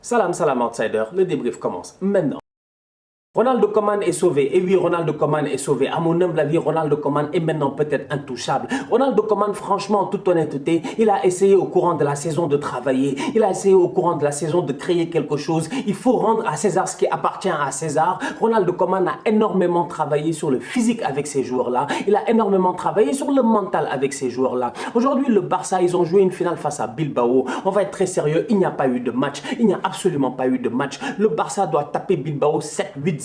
Salam, salam outsider, le débrief commence maintenant. Ronald Koeman est sauvé. Et oui, Ronald Koeman est sauvé. À mon humble avis, Ronald Koeman est maintenant peut-être intouchable. Ronald Koeman, franchement, en toute honnêteté, il a essayé au courant de la saison de travailler. Il a essayé au courant de la saison de créer quelque chose. Il faut rendre à César ce qui appartient à César. Ronald Koeman a énormément travaillé sur le physique avec ces joueurs-là. Il a énormément travaillé sur le mental avec ces joueurs-là. Aujourd'hui, le Barça, ils ont joué une finale face à Bilbao. On va être très sérieux, il n'y a pas eu de match. Il n'y a absolument pas eu de match. Le Barça doit taper Bilbao 7-8.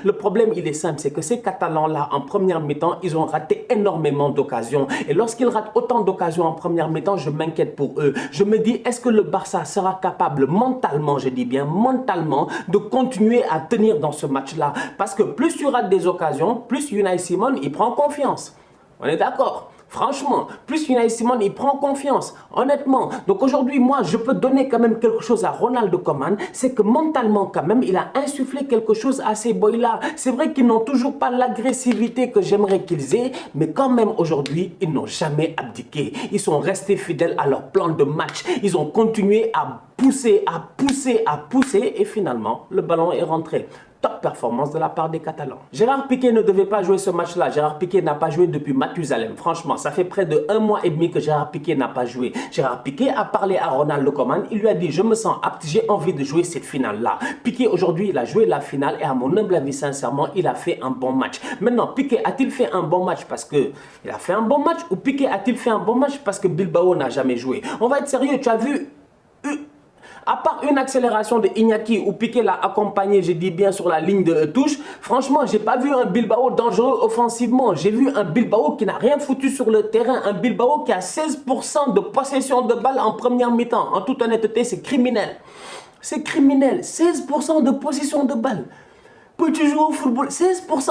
Le problème, il est simple, c'est que ces Catalans-là, en première mi-temps, ils ont raté énormément d'occasions. Et lorsqu'ils ratent autant d'occasions en première mi-temps, je m'inquiète pour eux. Je me dis, est-ce que le Barça sera capable mentalement, je dis bien mentalement, de continuer à tenir dans ce match-là? Parce que plus tu rates des occasions, plus Unai Simon, il prend confiance. On est d'accord? Franchement, plus Unai Simon, il prend confiance, honnêtement. Donc aujourd'hui, moi, je peux donner quand même quelque chose à Ronald Koeman, c'est que mentalement, quand même, il a insufflé quelque chose à ces boys-là. C'est vrai qu'ils n'ont toujours pas l'agressivité que j'aimerais qu'ils aient, mais quand même, aujourd'hui, ils n'ont jamais abdiqué. Ils sont restés fidèles à leur plan de match. Ils ont continué à pousser, et finalement, le ballon est rentré. Top performance de la part des Catalans. Gérard Piqué ne devait pas jouer ce match-là. Gérard Piqué n'a pas joué depuis Mathusalem. Franchement, ça fait près de 1 mois et demi que Gérard Piqué n'a pas joué. Gérard Piqué a parlé à Ronald Koeman. Il lui a dit, je me sens apte, j'ai envie de jouer cette finale-là. Piqué, aujourd'hui, il a joué la finale et à mon humble avis, sincèrement, il a fait un bon match. Maintenant, Piqué a-t-il fait un bon match parce qu'il a fait un bon match ou Piqué a-t-il fait un bon match parce que Bilbao n'a jamais joué? On va être sérieux, tu as vu... À part une accélération de Iñaki où Piqué l'a accompagné, je dis bien sur la ligne de touche, franchement, j'ai pas vu un Bilbao dangereux offensivement. J'ai vu un Bilbao qui n'a rien foutu sur le terrain. Un Bilbao qui a 16% de possession de balle en première mi-temps. En toute honnêteté, c'est criminel. C'est criminel. 16% de possession de balle. Peux-tu jouer au football? 16%.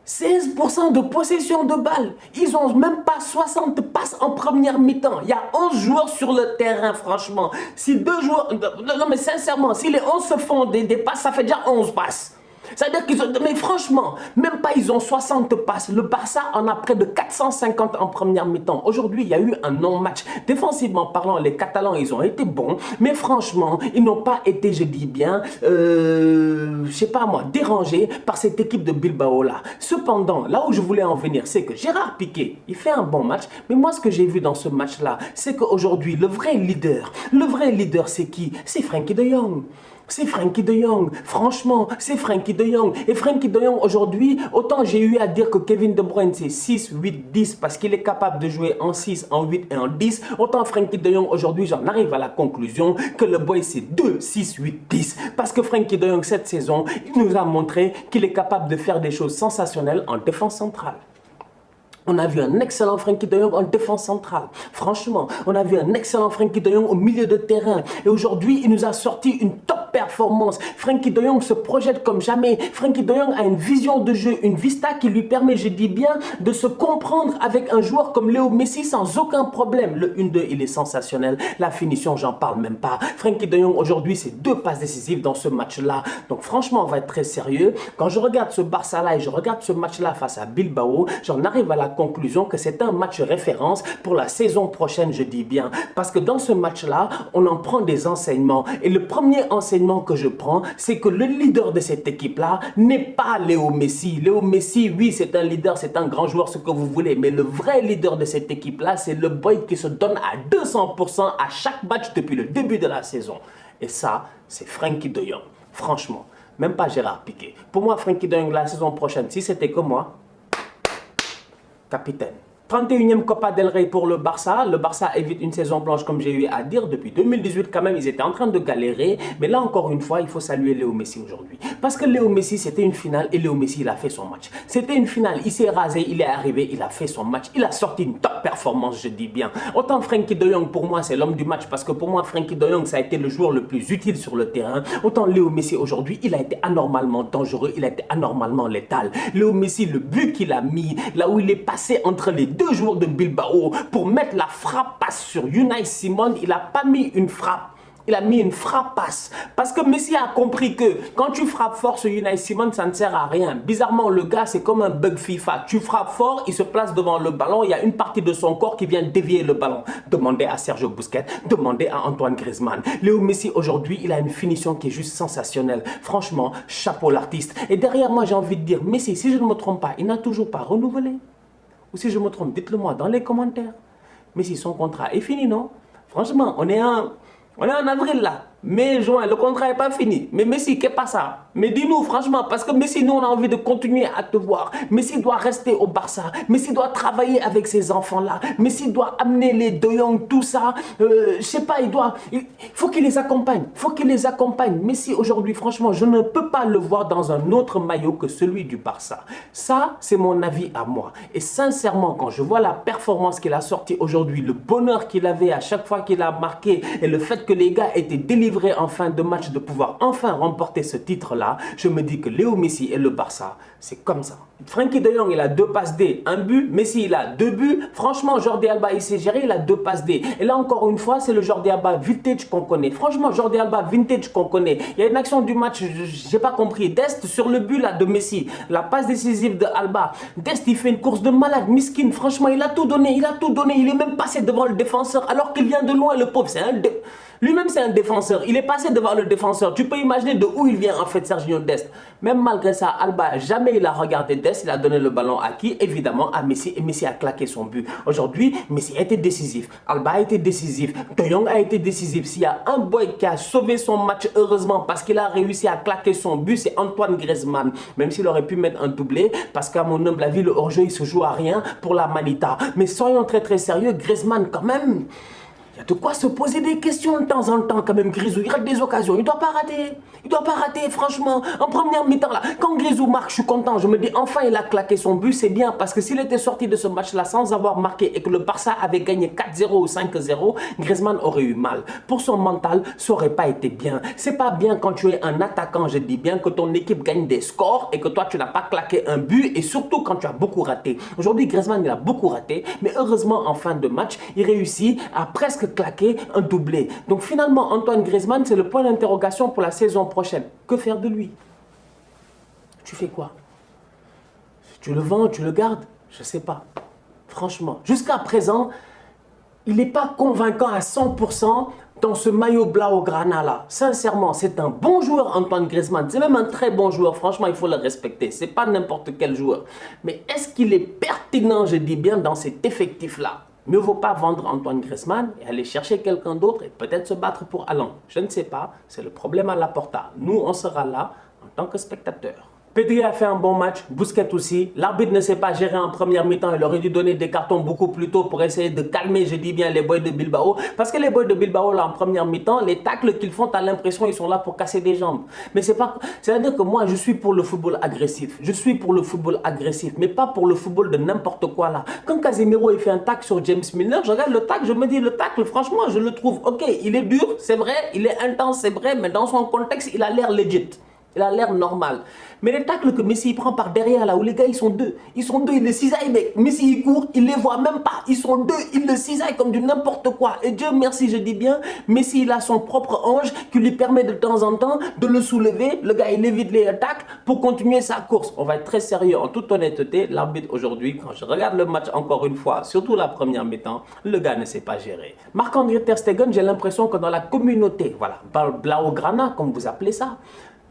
16% de possession de balle. Ils n'ont même pas 60 passes en première mi-temps. Il y a 11 joueurs sur le terrain, franchement. Si 2 joueurs... Non, mais sincèrement, si les 11 se font des passes, ça fait déjà 11 passes. C'est-à-dire qu'ils ont... Mais franchement, même pas ils ont 60 passes. Le Barça en a près de 450 en première mi-temps. Aujourd'hui, il y a eu un non-match. Défensivement parlant, les Catalans, ils ont été bons. Mais franchement, ils n'ont pas été, je dis bien, je sais pas moi, dérangés par cette équipe de Bilbao-là. Cependant, là où je voulais en venir, c'est que Gérard Piqué, il fait un bon match. Mais moi, ce que j'ai vu dans ce match-là, c'est qu'aujourd'hui, le vrai leader, c'est qui? C'est Frenkie de Jong. C'est Frenkie de Jong, franchement, c'est Frenkie de Jong. Et Frenkie de Jong, aujourd'hui, autant j'ai eu à dire que Kevin De Bruyne, c'est 6, 8, 10, parce qu'il est capable de jouer en 6, en 8 et en 10. Autant Frenkie de Jong, aujourd'hui, j'en arrive à la conclusion que le boy, c'est 2, 6, 8, 10. Parce que Frenkie de Jong, cette saison, il nous a montré qu'il est capable de faire des choses sensationnelles en défense centrale. On a vu un excellent Frenkie de Jong en défense centrale. Franchement, on a vu un excellent Frenkie de Jong au milieu de terrain. Et aujourd'hui, il nous a sorti une top performance. Frenkie de Jong se projette comme jamais. Frenkie de Jong a une vision de jeu, une vista qui lui permet, je dis bien, de se comprendre avec un joueur comme Léo Messi sans aucun problème. Le 1-2, il est sensationnel. La finition, j'en parle même pas. Frenkie de Jong, aujourd'hui, c'est 2 passes décisives dans ce match-là. Donc franchement, on va être très sérieux. Quand je regarde ce Barça-là et je regarde ce match-là face à Bilbao, j'en arrive à la conclusion que c'est un match référence pour la saison prochaine, je dis bien. Parce que dans ce match-là, on en prend des enseignements. Et le premier enseignement que je prends, c'est que le leader de cette équipe-là n'est pas Léo Messi. Léo Messi, oui, c'est un leader, c'est un grand joueur, ce que vous voulez. Mais le vrai leader de cette équipe-là, c'est le boy qui se donne à 200% à chaque match depuis le début de la saison. Et ça, c'est Frenkie de Jong. Franchement, même pas Gérard Piqué. Pour moi, Frenkie de Jong, la saison prochaine, si c'était que moi, capitaine. 31e Copa del Rey pour le Barça. Le Barça évite une saison blanche, comme j'ai eu à dire. Depuis 2018, quand même, ils étaient en train de galérer. Mais là, encore une fois, il faut saluer Léo Messi aujourd'hui. Parce que Léo Messi, c'était une finale et Léo Messi, il a fait son match. C'était une finale. Il s'est rasé, il est arrivé, il a fait son match. Il a sorti une top performance, je dis bien. Autant Frenkie de Jong, pour moi, c'est l'homme du match. Parce que pour moi, Frenkie de Jong, ça a été le joueur le plus utile sur le terrain. Autant Léo Messi, aujourd'hui, il a été anormalement dangereux. Il a été anormalement létal. Léo Messi, le but qu'il a mis, là où il est passé entre les deux joueurs de Bilbao pour mettre la frappe passe sur Unai Simon, il n'a pas mis une frappe Il a mis une frappasse. Parce que Messi a compris que quand tu frappes fort sur Unai Simon, ça ne sert à rien. Bizarrement, le gars, c'est comme un bug FIFA. Tu frappes fort, il se place devant le ballon. Il y a une partie de son corps qui vient dévier le ballon. Demandez à Sergio Busquets, demandez à Antoine Griezmann. Léo Messi, aujourd'hui, il a une finition qui est juste sensationnelle. Franchement, chapeau l'artiste. Et derrière moi, j'ai envie de dire, Messi, si je ne me trompe pas, il n'a toujours pas renouvelé. Ou si je me trompe, dites-le moi dans les commentaires. Messi, son contrat est fini, non? Franchement, on est en avril là. Mai, juin, le contrat n'est pas fini. Mais Messi, qu'est-ce pas ça? Mais dis-nous franchement, parce que Messi, nous, on a envie de continuer à te voir. Messi doit rester au Barça. Messi doit travailler avec ces enfants-là. Messi doit amener les De Jong, tout ça. Je sais pas, il faut qu'il les accompagne. Il faut qu'il les accompagne. Messi, aujourd'hui, franchement, je ne peux pas le voir dans un autre maillot que celui du Barça. Ça, c'est mon avis à moi. Et sincèrement, quand je vois la performance qu'il a sortie aujourd'hui, le bonheur qu'il avait à chaque fois qu'il a marqué et le fait que les gars étaient délivrés en fin de match de pouvoir enfin remporter ce titre-là, je me dis que Léo Messi et le Barça, c'est comme ça. Frenkie de Jong, il a 2 passes D, 1 but. Messi, il a 2 buts. Franchement, Jordi Alba, il s'est géré, il a 2 passes D. Et là, encore une fois, c'est le Jordi Alba vintage qu'on connaît. Franchement, Jordi Alba vintage qu'on connaît. Il y a une action du match, j'ai pas compris. Dest sur le but là de Messi, la passe décisive de Alba. Dest, il fait une course de malade, miskin. Franchement, il a tout donné, il a tout donné. Il est même passé devant le défenseur alors qu'il vient de loin, le pauvre. Lui-même, c'est un défenseur. Il est passé devant le défenseur. Tu peux imaginer de où il vient, en fait, Sergio Dest. Même malgré ça, Alba, jamais il a regardé Dest. Il a donné le ballon à qui? Évidemment, à Messi. Et Messi a claqué son but. Aujourd'hui, Messi a été décisif. Alba a été décisif. De Jong a été décisif. S'il y a un boy qui a sauvé son match, heureusement, parce qu'il a réussi à claquer son but, c'est Antoine Griezmann. Même s'il aurait pu mettre un doublé, parce qu'à mon humble avis, le hors-jeu, il se joue à rien pour la Manita. Mais soyons très, très sérieux. Griezmann, quand même... Il y a de quoi se poser des questions de temps en temps quand même, Grisou. Il rate des occasions, il ne doit pas rater. Il ne doit pas rater, franchement. En première mi-temps, là, quand Grisou marque, je suis content. Je me dis, enfin, il a claqué son but, c'est bien. Parce que s'il était sorti de ce match-là sans avoir marqué et que le Barça avait gagné 4-0 ou 5-0, Griezmann aurait eu mal. Pour son mental, ça n'aurait pas été bien. C'est pas bien quand tu es un attaquant, je dis bien, que ton équipe gagne des scores et que toi, tu n'as pas claqué un but. Et surtout quand tu as beaucoup raté. Aujourd'hui, Griezmann, il a beaucoup raté. Mais heureusement, en fin de match, il réussit à presque claquer un doublé. Donc finalement, Antoine Griezmann, c'est le point d'interrogation pour la saison prochaine. Que faire de lui? Tu fais quoi? Tu le vends, tu le gardes? Je ne sais pas. Franchement, jusqu'à présent, il n'est pas convaincant à 100% dans ce maillot Blaugrana là. Sincèrement, c'est un bon joueur, Antoine Griezmann. C'est même un très bon joueur. Franchement, il faut le respecter. C'est pas n'importe quel joueur. Mais est-ce qu'il est pertinent, je dis bien, dans cet effectif-là? Mieux vaut pas vendre Antoine Griezmann et aller chercher quelqu'un d'autre et peut-être se battre pour Haaland. Je ne sais pas, c'est le problème à Laporta. Nous, on sera là en tant que spectateurs. Pedri a fait un bon match, Busquets aussi. L'arbitre ne s'est pas géré en première mi-temps. Il aurait dû donner des cartons beaucoup plus tôt pour essayer de calmer, je dis bien, les boys de Bilbao. Parce que les boys de Bilbao, là, en première mi-temps, les tacles qu'ils font, tu as l'impression qu'ils sont là pour casser des jambes. Mais c'est pas... C'est-à-dire que moi, je suis pour le football agressif. Je suis pour le football agressif, mais pas pour le football de n'importe quoi, là. Quand Casemiro, il fait un tacle sur James Milner, je regarde le tacle, je me dis, le tacle, franchement, je le trouve, ok, il est dur, c'est vrai, il est intense, c'est vrai, mais dans son contexte, il a l'air legit. Il a l'air normal. Mais les tacles que Messi il prend par derrière, là où les gars ils sont deux, ils le cisaillent, mec. Messi il court, il les voit même pas. Ils sont deux, ils le cisaillent comme du n'importe quoi. Et Dieu merci, je dis bien, Messi il a son propre ange qui lui permet de temps en temps de le soulever. Le gars il évite les tacles pour continuer sa course. On va être très sérieux en toute honnêteté. L'arbitre aujourd'hui, quand je regarde le match encore une fois, surtout la première mi-temps, le gars ne sait pas gérer. Marc-André Ter Stegen, j'ai l'impression que dans la communauté, voilà, Blaugrana, comme vous appelez ça,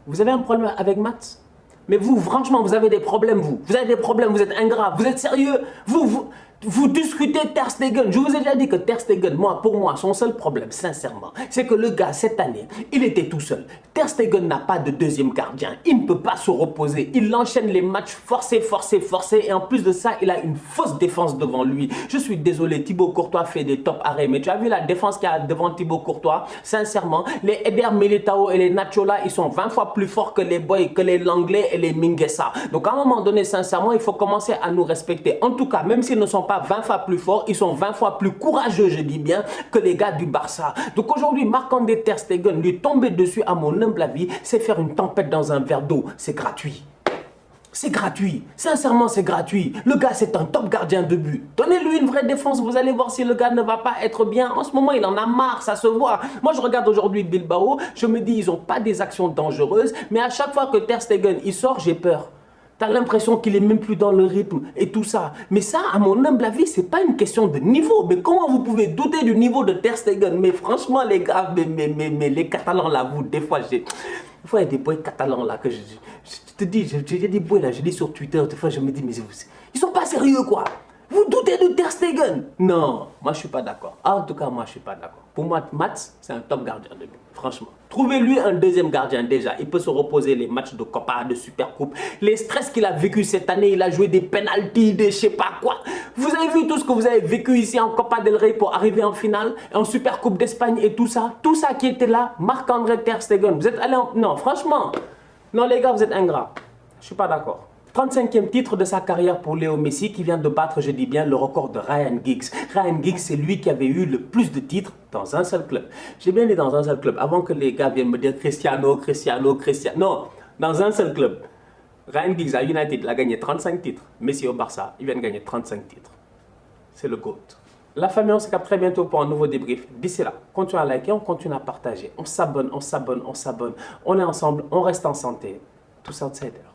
vous avez un problème avec Mats? Mais vous, franchement, vous avez des problèmes, vous. Vous avez des problèmes, vous êtes ingrat, vous êtes sérieux. Vous discutez Ter Stegen. Je vous ai déjà dit que Ter Stegen, pour moi, son seul problème, sincèrement, c'est que le gars, cette année, il était tout seul. Ter Stegen n'a pas de deuxième gardien. Il ne peut pas se reposer. Il enchaîne les matchs forcés. Et en plus de ça, il a une fausse défense devant lui. Je suis désolé, Thibaut Courtois fait des top arrêts. Mais tu as vu la défense qu'il y a devant Thibaut Courtois? Sincèrement, les Eder Militao et les Nacho là, ils sont 20 fois plus forts que les boys, que les Langlais et les Minguesa. Donc à un moment donné, sincèrement, il faut commencer à nous respecter. En tout cas, même s'ils ne sont pas 20 fois plus forts, ils sont 20 fois plus courageux, je dis bien, que les gars du Barça. Donc aujourd'hui, Marc-André Ter Stegen, lui tomber dessus, à mon humble avis, c'est faire une tempête dans un verre d'eau. C'est gratuit. C'est gratuit. Sincèrement, c'est gratuit. Le gars, c'est un top gardien de but. Donnez-lui une vraie défense. Vous allez voir si le gars ne va pas être bien. En ce moment, il en a marre. Ça se voit. Moi, je regarde aujourd'hui Bilbao. Je me dis, ils n'ont pas des actions dangereuses. Mais à chaque fois que Ter Stegen, il sort, j'ai peur. T'as l'impression qu'il est même plus dans le rythme et tout ça. Mais ça, à mon humble avis, c'est pas une question de niveau. Mais comment vous pouvez douter du niveau de Ter Stegen? Mais franchement, les gars, mais les Catalans là, vous, des fois, il y a des boys catalans là que je te dis, j'ai des boys là, je lis sur Twitter, des fois je me dis, mais ils sont pas sérieux quoi. Vous doutez de Ter Stegen? Non, moi je suis pas d'accord. En tout cas, moi je suis pas d'accord. Pour moi, Mats, c'est un top gardien de but, franchement. Trouvez-lui un deuxième gardien déjà. Il peut se reposer les matchs de Copa, de Supercoupe. Les stress qu'il a vécu cette année, il a joué des penalties, des je sais pas quoi. Vous avez vu tout ce que vous avez vécu ici en Copa del Rey pour arriver en finale, en Supercoupe d'Espagne et tout ça. Tout ça qui était là, Marc-André Ter Stegen. Vous êtes allé en... Non, franchement, non les gars, vous êtes ingrats. Je suis pas d'accord. 35e titre de sa carrière pour Léo Messi qui vient de battre, je dis bien, le record de Ryan Giggs. Ryan Giggs, c'est lui qui avait eu le plus de titres dans un seul club. J'ai bien dit dans un seul club, avant que les gars viennent me dire Cristiano. Non, dans un seul club. Ryan Giggs à United, il a gagné 35 titres. Messi au Barça, il vient de gagner 35 titres. C'est le GOAT. La famille, on se capte très bientôt pour un nouveau débrief. D'ici là, continuez à liker, on continue à partager. On s'abonne. On est ensemble, on reste en santé. Tous outsiders.